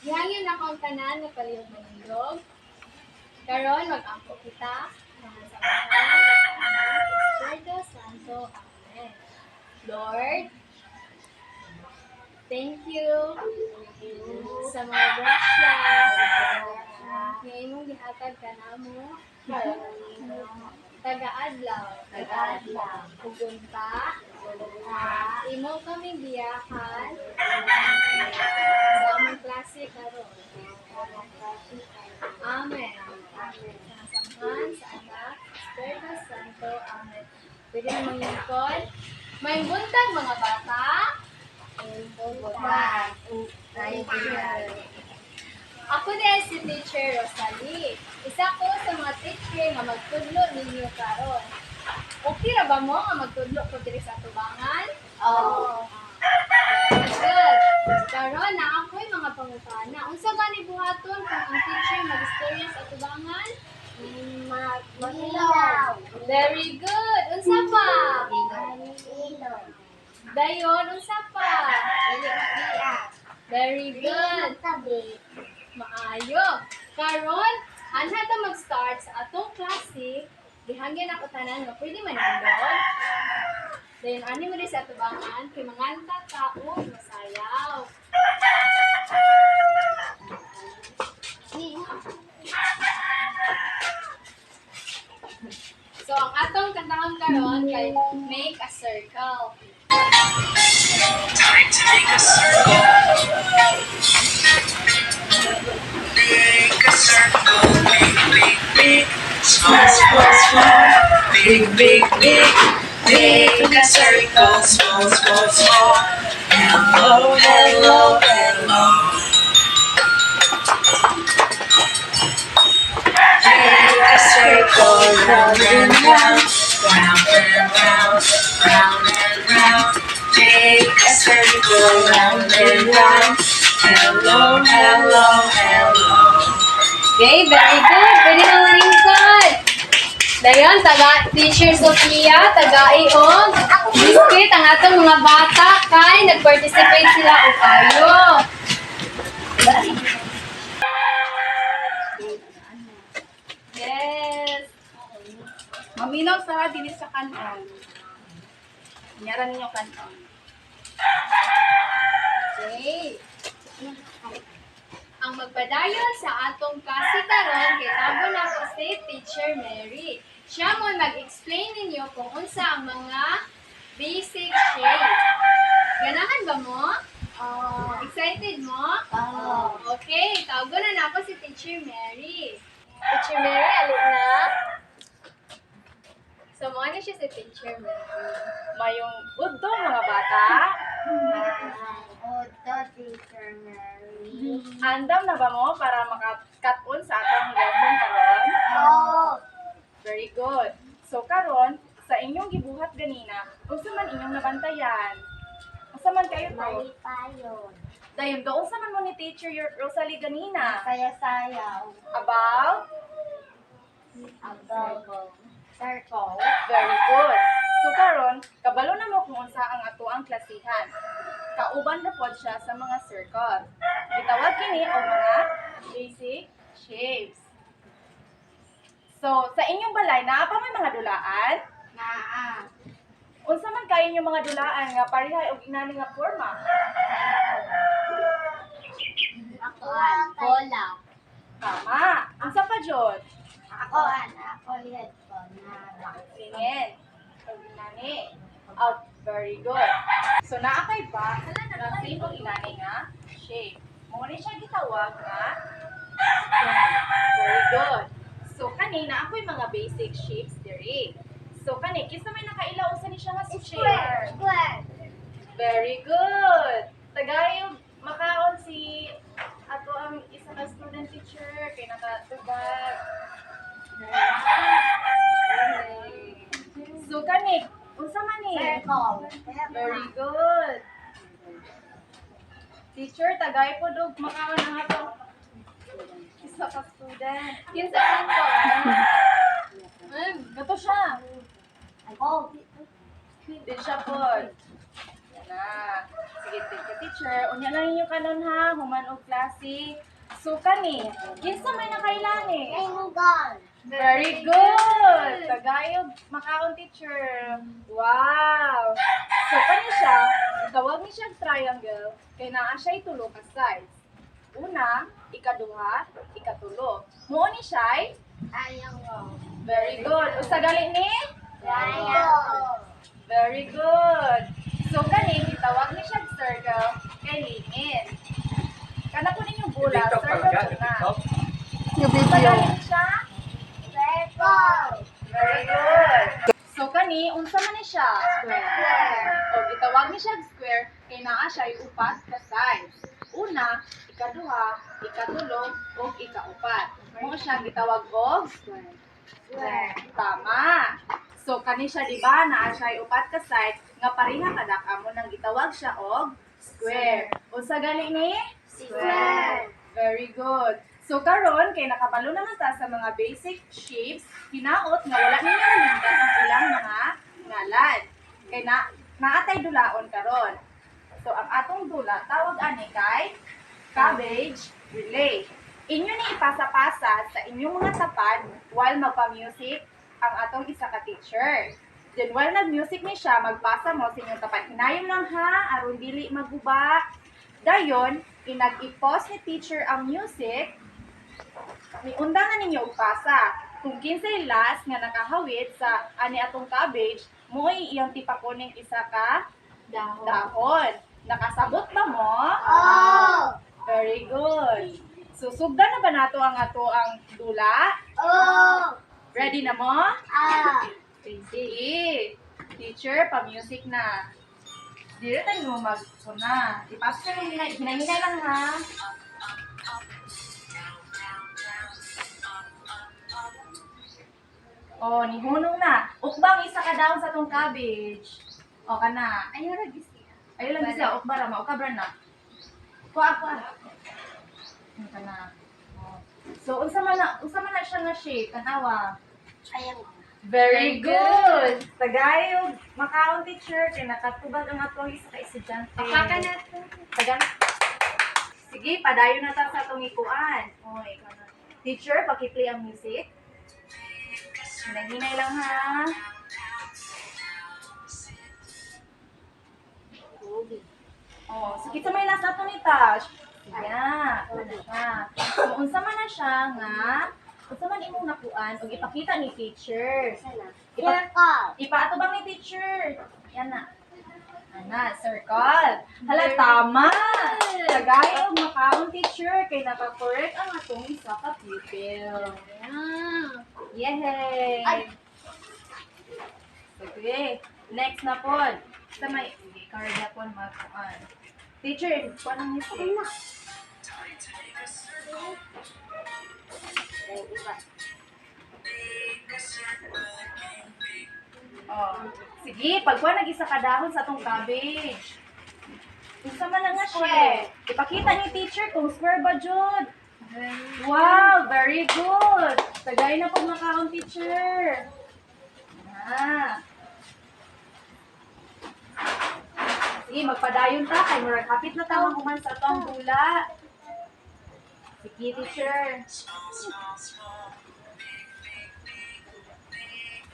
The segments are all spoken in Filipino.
Ihangin na kong tanan nga palihog manindog. Karon mag-ampo kita. Mga samahan, Espiritu Santo. Amen. Lord, thank you sa mga grasya nga imong gihatag kanamo taga-adlaw ugunta imo kami biyahan sa among klase karon. Amen. Samahan sa anak, Espiritu Santo. Amen. Pwede na mangyungkod. May buntag mga bata. Ako din si Teacher Rosalie. Isa ko sa mga teacher nga magtudlo ninyo karon. Okay ra ba mo nga magtudlo ko diri sa tubangan? Oo. Good. Karon na ako'y mga pangutana. Unsa gani buhaton kung ang teacher mag-istorya sa tubangan? Magilaw. Very good. Unsa pa? Dayon, unsa pa? Very good. Maayo. Karon, anha ta mag-start sa atong klase. Gihangyan ako tanan nga pwede manindog. Then ani mo rin sa tubangan kay manganta ka o masayaw. So ang atong kantahon karon kay make a circle. Time to make a circle. Make a circle. Big, big, big. Small, small, small. Big, big, big. Make a circle. Small, small, small. Hello, hello, hello. Make a circle. Round and round. Round and round. Round and round. Make a circle. Round and round. Hello, hello, hello. Okay, very good. Pwede na maningkod. Dayon, taga-teacher Sofia, taga-iog. Biscuit ang atong mga bata kay nag-participate sila o kayo. Yes. Maminaw sa dili sa kanon. Nyara ninyo kanon. Okay. Ang magpadayon sa atong klase karon kay tabo na ko si Teacher Mary. Siya mo mag-explain ninyo kung unsa ang mga basic shape. Ganahan ba mo? Excited mo? Okay, tawgo na ako si Teacher Mary. Teacher Mary, alin na? So, mo na siya si Teacher Mary. Mayong udto mga bata. Andam na ba mo para makakat-on sa atong lesson karon? Very good. So karon sa inyong gibuhat ganina, unsa man inyong nabantayan? Unsa man kayo to? Dayon do unsa man mo ni Teacher Rosalie ganina? Saya-sayaw. About? Circle. Very good. So karon, kabalo na mo kung unsa ang ato ang klasihan. Kauban na pod siya sa mga circle. Gitawag kini og mga basic shapes. So, sa inyong balay, naa pa may mga dulaan? Naa. Unsa man kayo yung mga dulaan nga parehay og inani nga forma? Bola. Tama. Unsa pa jud? Ako headphone na. Tingin. Og inani. Oh, very good. So naa kay ba nga same og inani nga shape. Mo ni siya gitawag nga very good. So kanina ako'y mga basic shapes diri. So kani kisa may nakailaw usa ni siya nga shape. Square. Very good. Tagayog makaon si ato ang isa ka student teacher kay nakatubag. So kani unsa man ni? Circle. Very good. Teacher, tagay po dog makaon ang ato isa ka student. Kinsa man ko? Gato siya. Ako. Di siya po. na. Sige, thank you, teacher. Unya lang ninyo kanon ha, human og klase. So kani, kinsa may nakailani? Triangle. Very good! Tagayog, makaon teacher. Wow! So, kani siya, tawag ni siya triangle, kay naa siya tulo ka sides. Una, ikaduha, ikatulo. Muo ni siya, Triangle. very good. Usa gali ni? Triangle. Very good. So, kani, gitawag ni siya circle, kay lingin. Kana po ninyong bula, circle po na. Usa gali ni siya? Circle. Very good. So kani unsa man ni siya? Square. O gitawag ni siya square kay naa siya upat ka sides. Una, ikaduha, ikatulo, ug ikaupat. Mo siya gitawag og Square. tama. So kani siya di ba naa siya upat ka sides nga pareha kada kamo nang gitawag siya og square. Unsa gali ni? Square. Very good. So karon kay nakabalo naman ta sa mga basic shapes, hinaot nga wala ninyo nalindan ang ilang mga ngalan. Kay naatay dulaon karon. So ang atong dula tawag ani kay cabbage relay. Inyo ni ipasa-pasa sa inyong mga tapad while magpa-music ang atong isa ka teacher. Then while nag-music ni siya, magpasa mo sa inyong tapad. Hinayom lang ha, aron dili maguba. Dayon, inag-i-pause ni teacher ang music. May undangan ninyo pasa. Kung kinsay last nga nakahawit sa ani atong cabbage, mo'y iyang tipakoning isa ka dahon. Nakasabot ba mo? Oh. Very good. Susugdan na ba nato ang dula? Oh. Ready na mo? Ah. Sige. Teacher, pa-music na. Dire tayo mag-una. Ipasa na hinay lang ha. Oh, nihunong na. Ukbang isa ka down sa tong cabbage. O kana. Ayun ra gisi. Ayo lang bisa ukbara ma ukabra na. Kuha. Ano kana. Oh. So unsa man na siya nga shape kanawa. Triangle. Very good. Tagayog makaon teacher kay nakatubag ang atong isa ka estudyante. Apaka na to. Tagan. Sige, padayon na ta sa atong ikuan. Oy, kana. Teacher, paki-play ang music. Hinay lang ha. Oh, so kita may last ato ni Tash. Yeah, ano siya. So, unsa man na siya nga, unsa man imong nakuan ug ipakita ni teacher. Circle. Ipaato bang ni teacher? Yan na. Ana, circle. Hala, tama! Tagay og makaon teacher kay naka-correct ang atong isa ka pupil. Yay! Ay. Okay. Next na po. Sa may card na po magkuhan. Teacher, kuha ng music. Oh. Sige, pagkuha nag-isa ka dahon sa atong cabbage. Isa man lang nga siya. Ipakita ni teacher kung square ba, Jud. Wow, very good. Tagay na pag makaon, teacher. Ah. Sige, magpadayon ta. Kay murag hapit na tama kuman sa atong dula. Sige, teacher.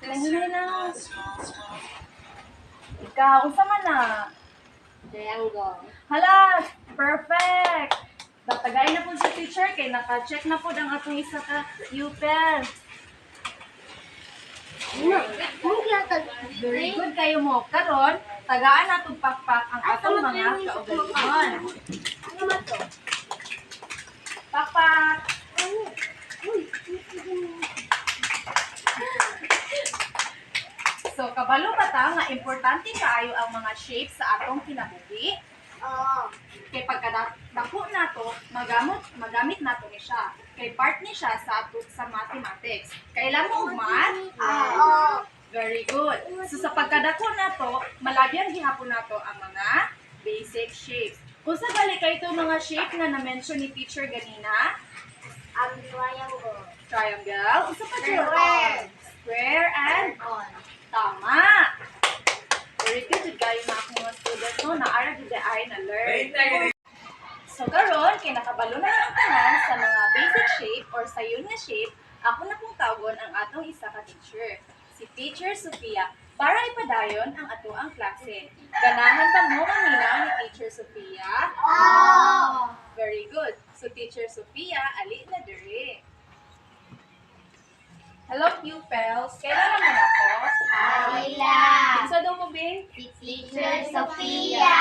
Hinay na. Ikaw, unsa man na? Triangle. Hala, perfect! Tatagay na po sa teacher kay naka-check na po ang atong isa ka pupil. Very good kayo mo. Karon, tagaan natong pakpak ang atong mga kaugalingon. Ano man to? Pakpak! So, kabalo pa ta nga importante kaayo ang mga shapes sa atong kinabuhi. Oh. Kay pagkadako nato, magamit nato ni siya. Kay part ni siya sa mathematics. Kailan mo math? Oh. Very good. So sa pagkadako nato, malabyan gihapon nato ang mga basic shapes. Kung sa balik kay itong mga shape na na-mention ni teacher ganina, Ang triangle. triangle, usa pa dyan? Square. Square and On. tama. Very good jud kayo na akong mga student no, naara jud ay na learn. So karon kay nakabalo na ang tanan sa mga basic shape or sayon nga shape, ako na pong tawgon ang atong isa ka teacher, si Teacher Sofia, para ipadayon ang ato ang klase. Ganahan pa mo mamina ni Teacher Sofia? Very good. So Teacher Sofia, ali na diri. Hello pupils, kailan naman ako? Alila. Kinsa daw mo be? Si Teacher Sofia.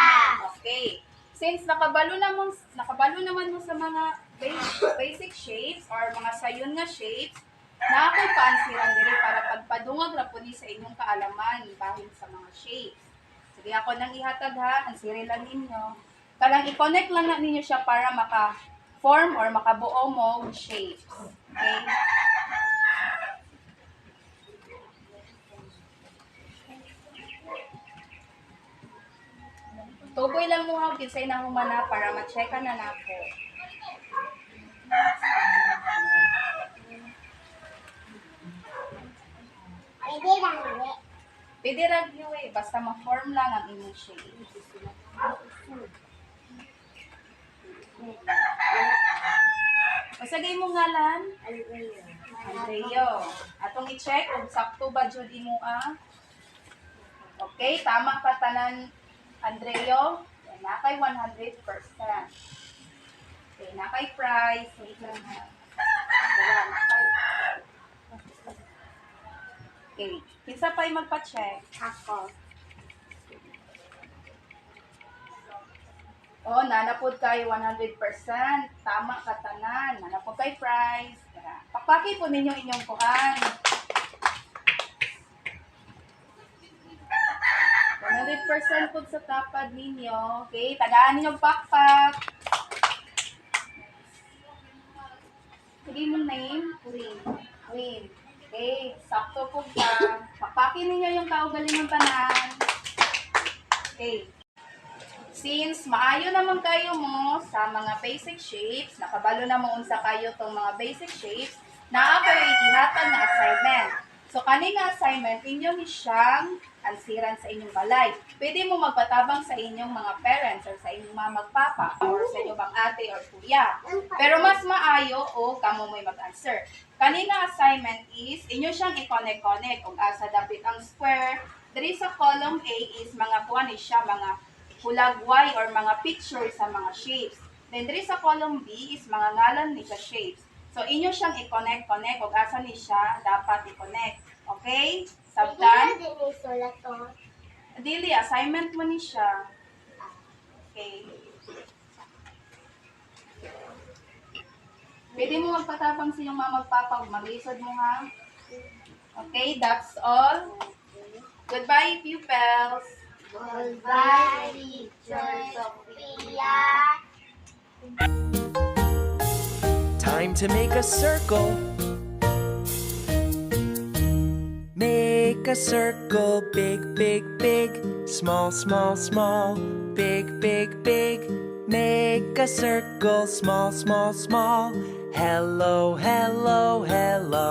Okay. Since nakabalo naman mo sa mga basic shapes or mga sayon nga shapes, na ako'y paansiran diri para pagpadungag ra po ni sa inyong kaalaman bahin sa mga shapes. Sige ako nang ihatag ha, ansiri lang ninyo. Kanang i-connect lang na ninyo siya para maka-form or makabuo mo shapes. Okay? Tuboy lang mo ha, kinsay na humana para ma-checkan na nako. Pwede lang ulit. Pwede ra gyud eh, basta ma-form lang ang inyong shape. Pasagay mo ngalan? Andreo. Atong i-check kung sakto ba jud imo Okay, tama ka tanan Andreo. Nakay 100%. Okay, nakay price. Wait lang ha. Okay, kinsa pa'y magpa-check? Ako. Oh, nanapod kay 100%. Tama ka tanan. Nanapod kay price. Pakpaki po ninyo inyong kuhan. 100% po sa tapad ninyo. Okay, tagaan ninyo pakpak. Sige mo name? Queen. Queen. Okay, sakto po ka. Pakpaki ninyo yung kaugaling ng tanan. Okay. Since maayo naman kayo mo sa mga basic shapes, nakabalo na mo unsa kayo tong mga basic shapes, naa kayo ihatag na assignment. So kani nga assignment, inyo ni siyang ansiran sa inyong balay. Pwede mo magpatabang sa inyong mga parents or sa inyong mga magpapa or sa inyong bang ate or kuya. Pero mas maayo o kamo mo'y mag-answer. Kani nga assignment is, inyo siyang i-connect-connect kung asa dapit ang square. Diri sa column A is mga kuha ni siya, mga hulagway or mga picture sa mga shapes. Then, diri sa column B is mga ngalan ni sa shapes. So, inyo siyang i-connect-connect kung asa ni siya dapat i-connect. Okay? Sabtan? Hindi na din isulat to. Dili, assignment mo ni siya. Okay. Pwede mo magpatapang sa iyong mga magpapa. Mag-lisod mo ha. Okay, that's all. Goodbye, pupils. Goodbye, Teacher Sofia. Time to make a circle. Make a circle, big, big, big. Small, small, small. Big, big, big. Make a circle, small, small, small. Hello, hello, hello.